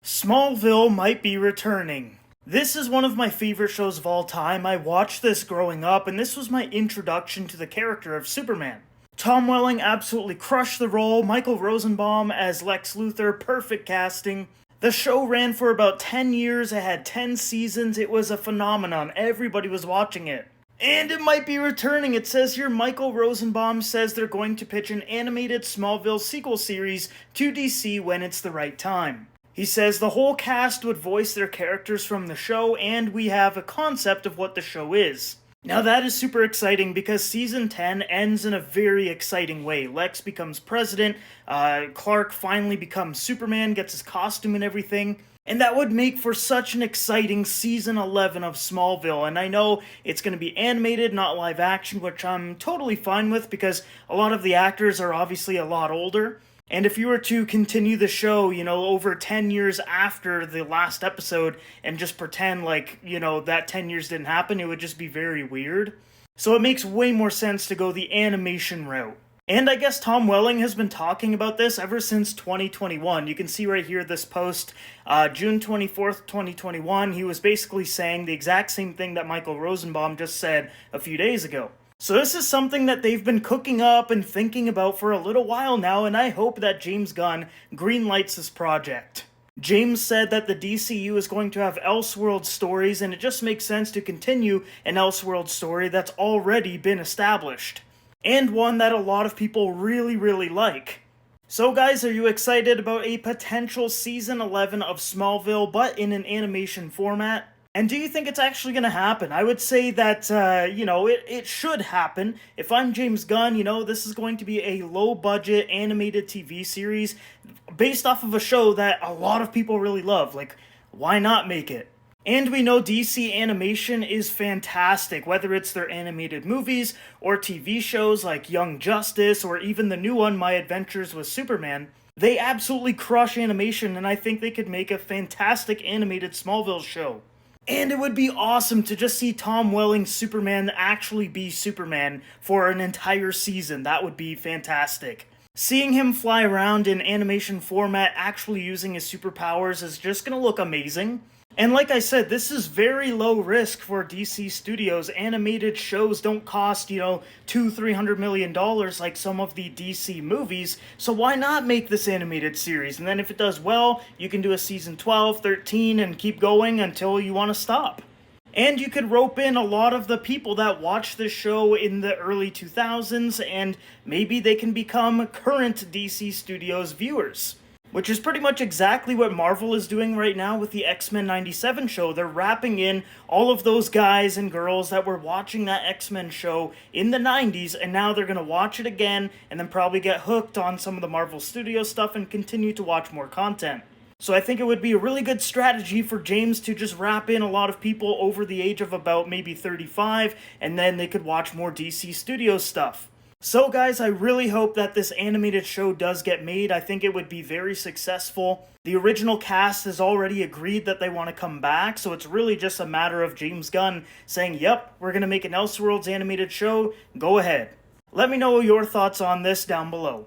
Smallville might be returning. This is one of my favorite shows of all time. I watched this growing up, and this was my introduction to the character of Superman. Tom Welling absolutely crushed the role, Michael Rosenbaum as Lex Luthor, perfect casting. The show ran for about 10 years, it had 10 seasons, it was a phenomenon, everybody was watching it. And it might be returning. It says here Michael Rosenbaum says they're going to pitch an animated Smallville sequel series to DC when it's the right time. He says the whole cast would voice their characters from the show, and we have a concept of what the show is. Now that is super exciting because season 10 ends in a very exciting way. Lex becomes president, Clark finally becomes Superman, gets his costume and everything. And that would make for such an exciting season 11 of Smallville. And I know it's going to be animated, not live action, which I'm totally fine with because a lot of the actors are obviously a lot older. And if you were to continue the show, over 10 years after the last episode and just pretend like, that 10 years didn't happen, it would just be very weird. So it makes way more sense to go the animation route. And I guess Tom Welling has been talking about this ever since 2021. You can see right here this post, June 24th, 2021. He was basically saying the exact same thing that Michael Rosenbaum just said a few days ago. So this is something that they've been cooking up and thinking about for a little while now, and I hope that James Gunn greenlights this project. James said that the DCU is going to have Elseworld stories, and it just makes sense to continue an Elseworld story that's already been established. And one that a lot of people really like. So guys, are you excited about a potential season 11 of Smallville, but in an animation format? And do you think it's actually going to happen? I would say that, it should happen. If I'm James Gunn, this is going to be a low-budget animated TV series based off of a show that a lot of people really love. Like, why not make it? And we know DC animation is fantastic, whether it's their animated movies or TV shows like Young Justice or even the new one, My Adventures with Superman. They absolutely crush animation, and I think they could make a fantastic animated Smallville show. And it would be awesome to just see Tom Welling's Superman actually be Superman for an entire season. That would be fantastic. Seeing him fly around in animation format actually using his superpowers is just going to look amazing. And like I said, this is very low risk for DC Studios. Animated shows don't cost, $200-300 million like some of the DC movies, so why not make this animated series? And then if it does well, you can do a season 12, 13, and keep going until you want to stop. And you could rope in a lot of the people that watched this show in the early 2000s, and maybe they can become current DC Studios viewers. Which is pretty much exactly what Marvel is doing right now with the X-Men 97 show. They're wrapping in all of those guys and girls that were watching that X-Men show in the 90s, and now they're going to watch it again, and then probably get hooked on some of the Marvel Studios stuff and continue to watch more content. So I think it would be a really good strategy for James to just wrap in a lot of people over the age of about maybe 35, and then they could watch more DC Studios stuff. So guys, I really hope that this animated show does get made. I think it would be very successful. The original cast has already agreed that they want to come back, so it's really just a matter of James Gunn saying, yep, we're going to make an Elseworlds animated show, go ahead. Let me know your thoughts on this down below.